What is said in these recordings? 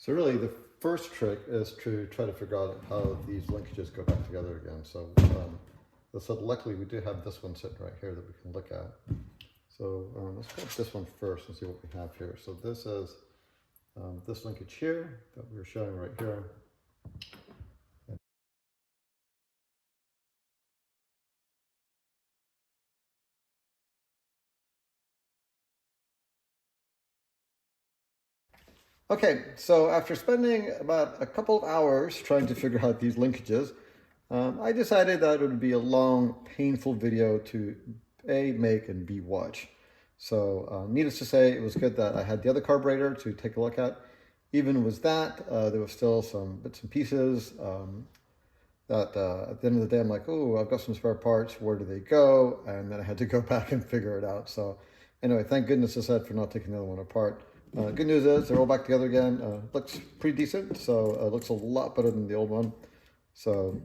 So really the first trick is to try to figure out how these linkages go back together again. So, luckily we do have this one sitting right here that we can look at. So let's put this one first and see what we have here. So this is this linkage here that we're showing right here. Okay, so after spending about a couple of hours trying to figure out these linkages, I decided that it would be a long, painful video to A, make, and B, watch. So needless to say, it was good that I had the other carburetor to take a look at. Even with that, there was still some bits and pieces that at the end of the day, I'm like, oh, I've got some spare parts. Where do they go? And then I had to go back and figure it out. So anyway, thank goodness aside for not taking the other one apart. Good news is they're all back together again. Looks pretty decent, so it looks a lot better than the old one. So,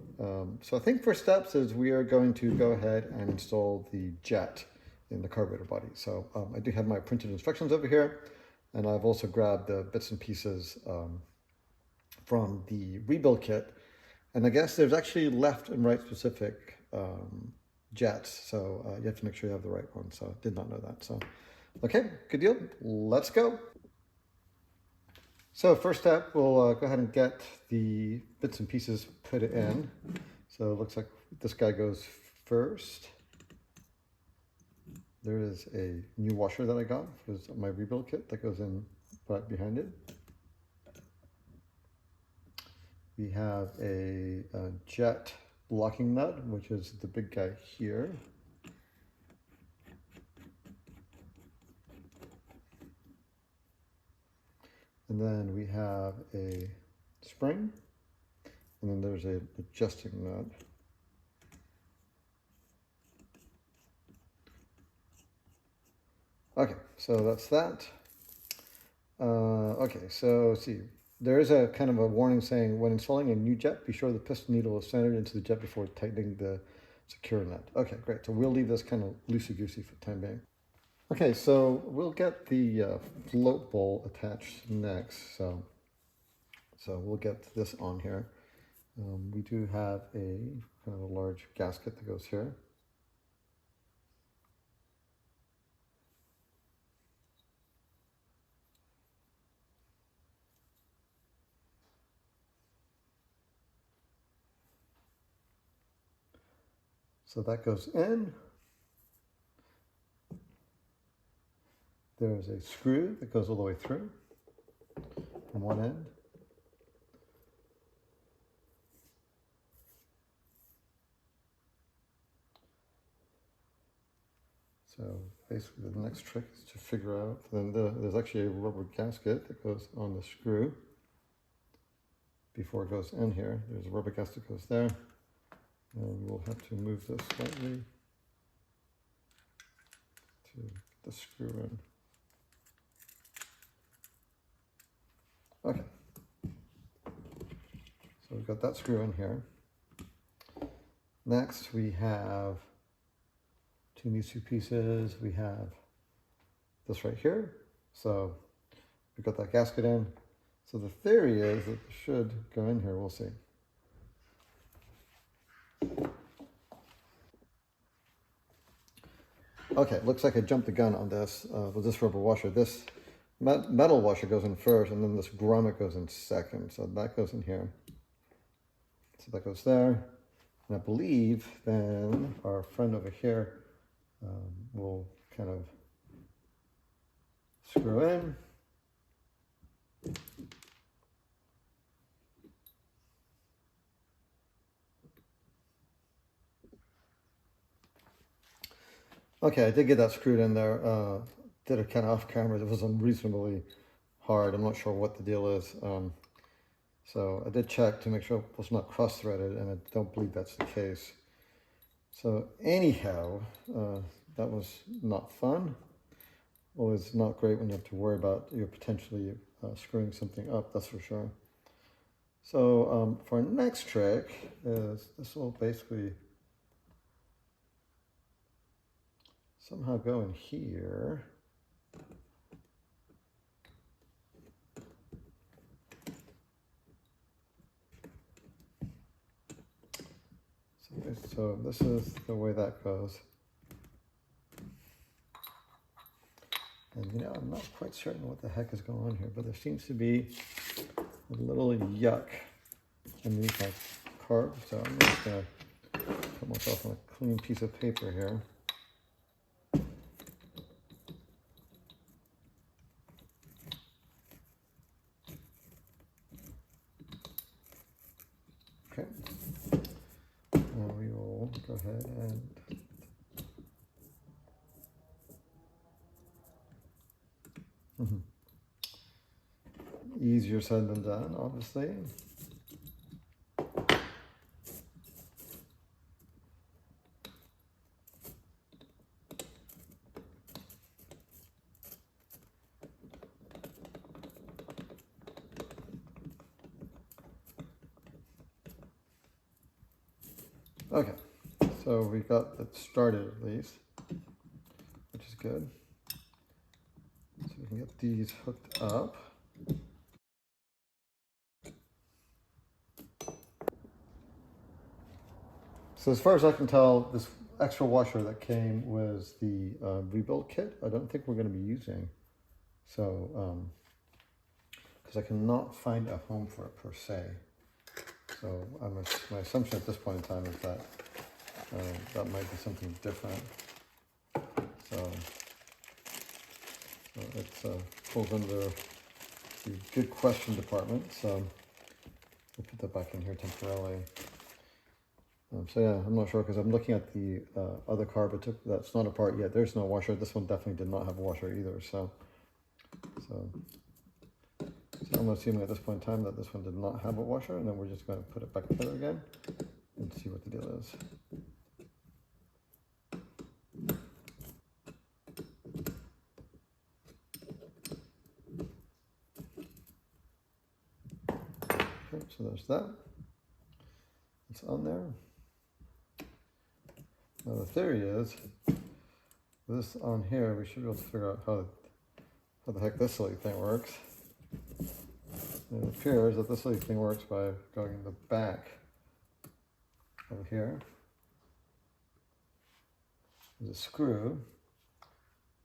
so I think first steps is we are going to go ahead and install the jet in the carburetor body. So I do have my printed instructions over here, and I've also grabbed the bits and pieces from the rebuild kit. And I guess there's actually left and right specific jets, so you have to make sure you have the right one. So I did not know that. So, okay, good deal. Let's go. So first step, we'll go ahead and get the bits and pieces put in. So it looks like this guy goes first. There is a new washer that I got for my rebuild kit that goes in right behind it. We have a jet locking nut, which is the big guy here. And then we have a spring, and then there's an adjusting nut. Okay, so that's that. Okay, so let's see. There is a kind of a warning saying, when installing a new jet, be sure the piston needle is centered into the jet before tightening the secure nut. Okay, great. So we'll leave this kind of loosey-goosey for the time being. Okay, so we'll get the float bowl attached next. So we'll get this on here. We do have a kind of a large gasket that goes here. So that goes in. There's a screw that goes all the way through from one end. So basically the next trick is to figure out, then there's actually a rubber gasket that goes on the screw before it goes in here. There's a rubber gasket that goes there. And we'll have to move this slightly to get the screw in. Okay. So we've got that screw in here. Next we have these two pieces. We have this right here. So we've got that gasket in. So the theory is that it should go in here. We'll see. Okay, looks like I jumped the gun on this with this rubber washer. This metal washer goes in first, and then this grommet goes in second. So that goes in here. So that goes there. And I believe then our friend over here will kind of screw in. Okay, I did get that screwed in there. Did it kind of off camera. It was unreasonably hard. I'm not sure what the deal is. So I did check to make sure it was not cross-threaded, and I don't believe that's the case. So anyhow, that was not fun. Always not great when you have to worry about you potentially screwing something up, that's for sure. So for our next trick is this will basically somehow go in here. so this is the way that goes. And you know, I'm not quite certain what the heck is going on here, but there seems to be a little yuck underneath my carb. So I'm just gonna put myself on a clean piece of paper here. Okay. Now we will go ahead and easier said than done, obviously. Okay, so we got that started at least, which is good. So we can get these hooked up. So as far as I can tell, this extra washer that came was the rebuild kit. I don't think we're going to be using. So, because I cannot find a home for it per se. So my assumption at this point in time is that that might be something different. So it falls under the good question department. So we'll put that back in here temporarily. So yeah, I'm not sure because I'm looking at the other carburetor that's not apart yet. There's no washer. This one definitely did not have a washer either. So I'm assuming at this point in time that this one did not have a washer, and then we're just going to put it back together again and see what the deal is. Okay, so there's that. It's on there. Now the theory is, this on here, we should be able to figure out how the heck this silly thing works. And it appears that this silly thing works by going in the back over here. There's a screw,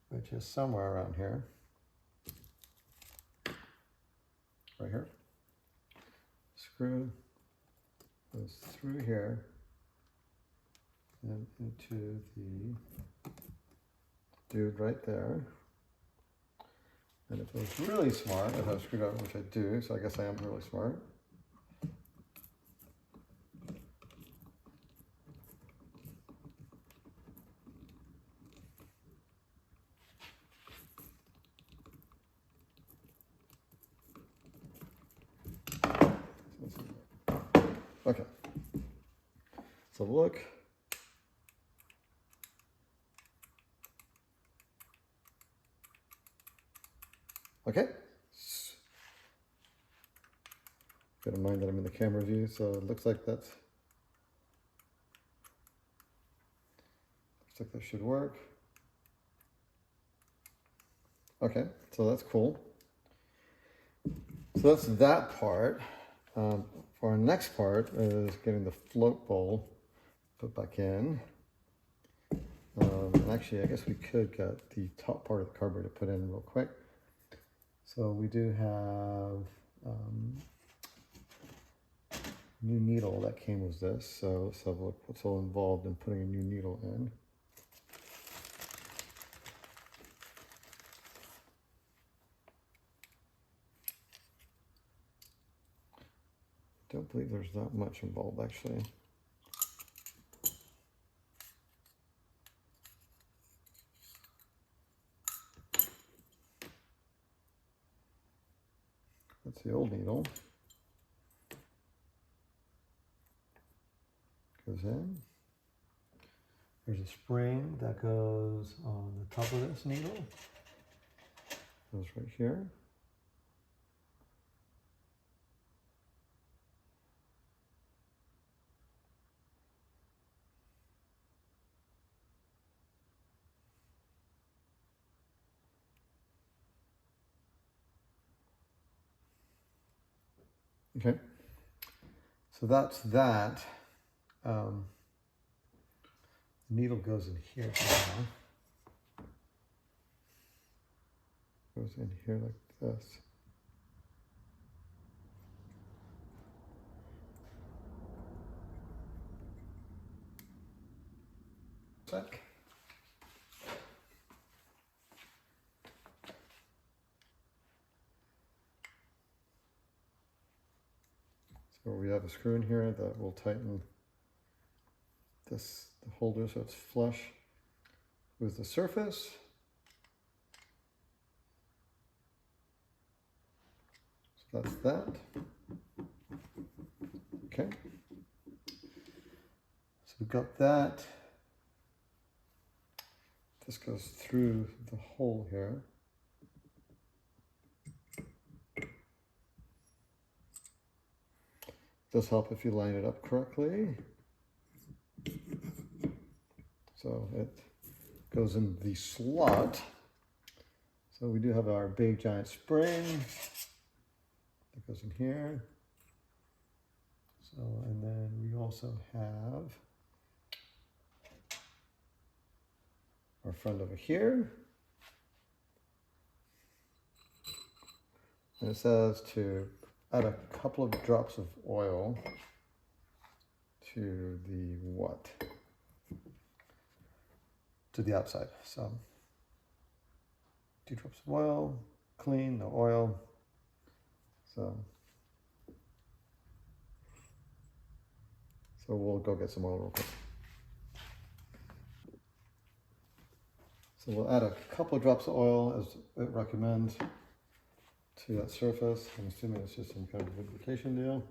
which is somewhere around here. Right here. Screw goes through here and into the dude right there. And if I was really smart, if I was screwed up, which I do, so I guess I am really smart. Okay. So look. Okay. Bear in mind that I'm in the camera view, so it looks like that should work. Okay, so that's cool. So that's that part. For our next part is getting the float bowl put back in. And actually, I guess we could get the top part of the carburetor put in real quick. So we do have new needle that came with this. So let's have a look what's all involved in putting a new needle in. Don't believe there's that much involved actually. That's the old needle. Goes in. There's a spring that goes on the top of this needle. Goes right here. Okay, so that's that. needle goes in here somehow. Goes in here like this. Sec. So we have a screw in here that will tighten this the holder so it's flush with the surface. So that's that. Okay. So we've got that. This goes through the hole here. Does help if you line it up correctly. So it goes in the slot. So we do have our big giant spring that goes in here. So, and then we also have our friend over here. And it says to add a couple of drops of oil to the what? To the outside. So 2 drops of oil, clean, no oil. So we'll go get some oil real quick. So we'll add a couple of drops of oil as it recommends to that surface. I'm assuming it's just some kind of lubrication deal.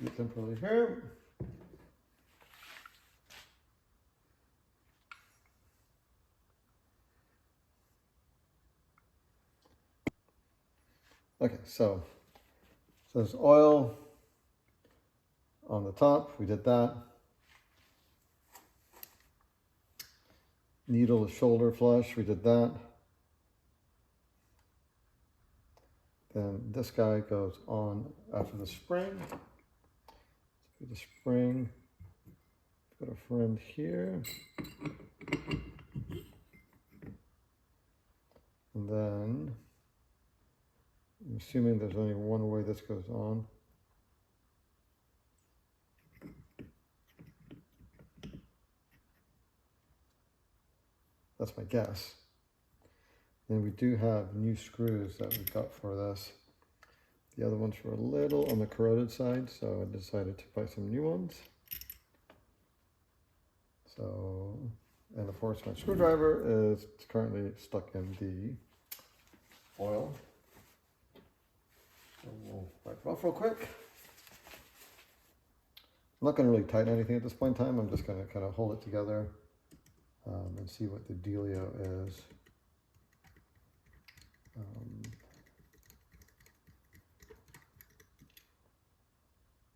Get them probably here. Okay, so there's oil on the top. We did that. Needle to shoulder flush. We did that. Then this guy goes on after the spring. So the spring. Got a friend here. And then I'm assuming there's only one way this goes on. That's my guess. And we do have new screws that we got for this. The other ones were a little on the corroded side, so I decided to buy some new ones. So, and of course my screwdriver is currently stuck in the oil. So we'll wipe it off real quick. I'm not going to really tighten anything at this point in time. I'm just going to kind of hold it together and see what the dealio is.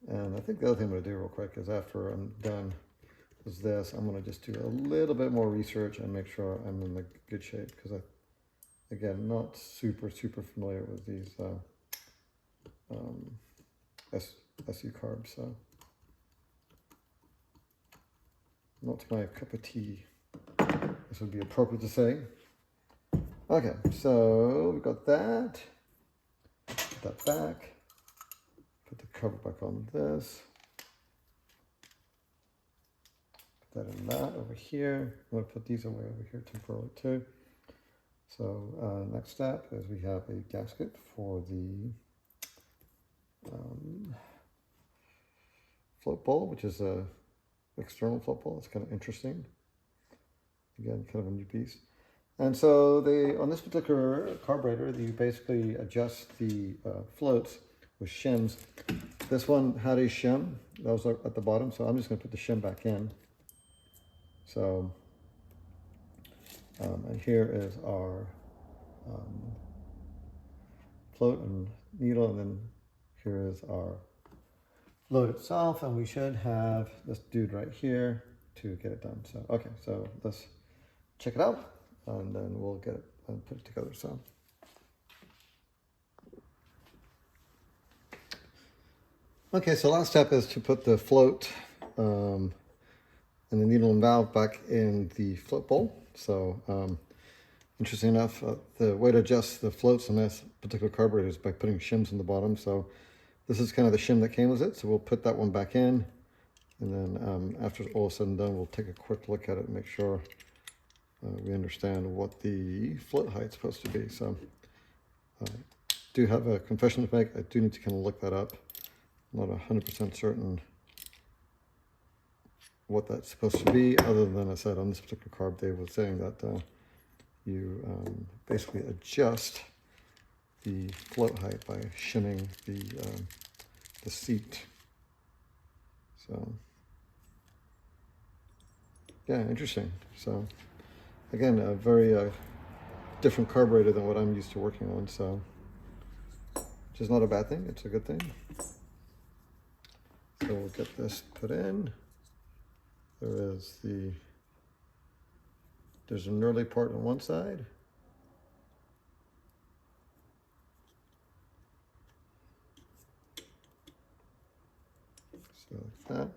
And I think the other thing I'm going to do real quick is after I'm done with this, I'm going to just do a little bit more research and make sure I'm in the good shape, because I, again, not super familiar with these SU carbs, so not my cup of tea, this would be appropriate to say. Okay, so we got that. Put that back. Put the cover back on this. Put that in that over here. I'm going to put these away over here temporarily too. So next step is we have a gasket for the float bowl, which is a external float bowl. It's kind of interesting. Again, kind of a new piece. And so on this particular carburetor, you basically adjust the floats with shims. This one had a shim that was at the bottom, so I'm just going to put the shim back in. So, and here is our float and needle, and then here is our float itself, and we should have this dude right here. to get it done. So, okay, so let's check it out and then we'll get it and put it together. So, okay, so last step is to put the float and the needle and valve back in the float bowl. So, interesting enough, the way to adjust the floats on this particular carburetor is by putting shims in the bottom. So this is kind of the shim that came with it. So we'll put that one back in. And then after all is said and done, we'll take a quick look at it and make sure we understand what the float height's supposed to be. So I do have a confession to make. I do need to kind of look that up. I'm not 100% certain what that's supposed to be, other than I said on this particular carb, Dave was saying that you basically adjust the float height by shimming the seat. So yeah, interesting. So again, a very different carburetor than what I'm used to working on. So which is not a bad thing. It's a good thing. So we'll get this put in. There's a knurly part on one side. So like that.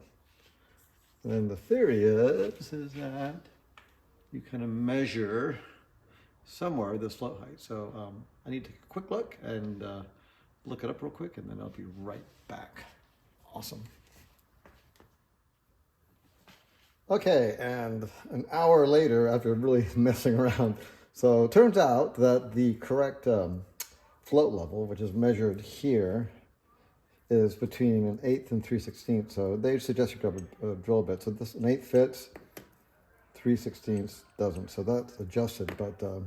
And then the theory is that you kind of measure somewhere this float height. So I need to take a quick look and look it up real quick, and then I'll be right back. Awesome. Okay, and an hour later, after really messing around, so it turns out that the correct float level, which is measured here, is between an 1/8 and 3/16. So they suggest you grab a drill bit. So this an 1/8 fits, 3/16 doesn't. So that's adjusted, but the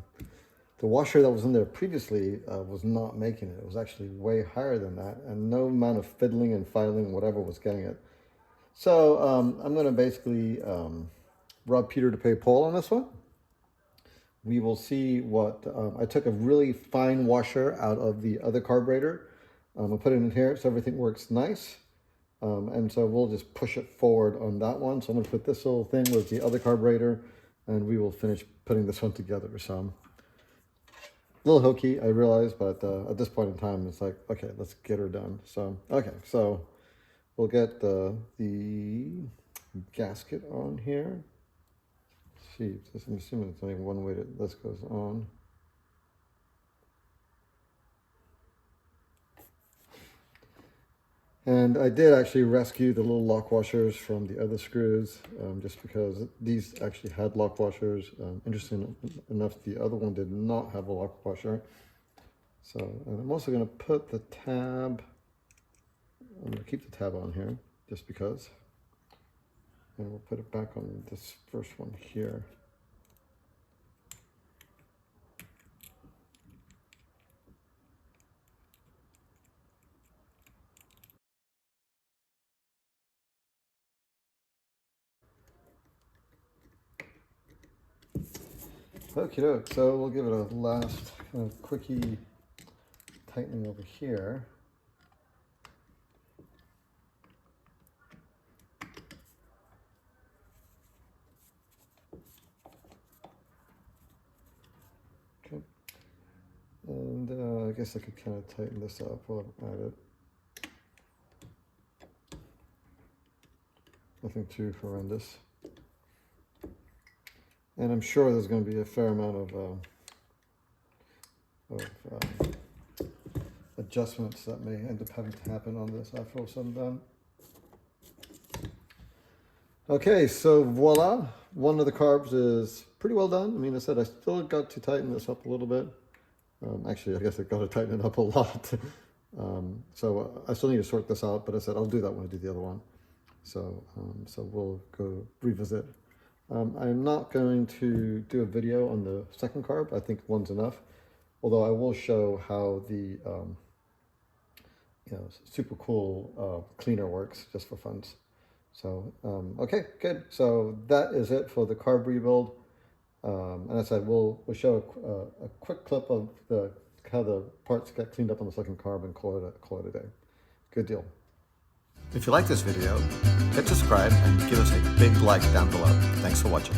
washer that was in there previously was not making it. It was actually way higher than that, and no amount of fiddling and filing, whatever, was getting it. So I'm going to basically rob Peter to pay Paul on this one. We will see what, I took a really fine washer out of the other carburetor. I'll put it in here so everything works nice. And so we'll just push it forward on that one. So I'm going to put this little thing with the other carburetor, and we will finish putting this one together. So a little hokey, I realize, but at this point in time, it's like, okay, let's get her done. So, okay, so we'll get the gasket on here. Let's see, I'm assuming it's only one way that this goes on. And I did actually rescue the little lock washers from the other screws, just because these actually had lock washers. Interesting enough, the other one did not have a lock washer. So, and I'm also going to put the tab, I'm going to keep the tab on here, just because. And we'll put it back on this first one here. Okie doke, so we'll give it a last kind of quickie tightening over here. Okay, and I guess I could kind of tighten this up while I'm at it. Nothing too horrendous. And I'm sure there's going to be a fair amount of adjustments that may end up having to happen on this after all said and done. Okay, so voila, one of the carbs is pretty well done. I mean, I said I still got to tighten this up a little bit. Actually, I guess I got to tighten it up a lot. So I still need to sort this out, but I said I'll do that when I do the other one. So, so we'll go revisit. I'm not going to do a video on the second carb. I think one's enough. Although I will show how the super cool cleaner works, just for fun. So okay, good. So that is it for the carb rebuild. And as I said, we'll show a quick clip of how the parts get cleaned up on the second carb and call it a day. Good deal. If you like this video, hit subscribe and give us a big like down below. Thanks for watching.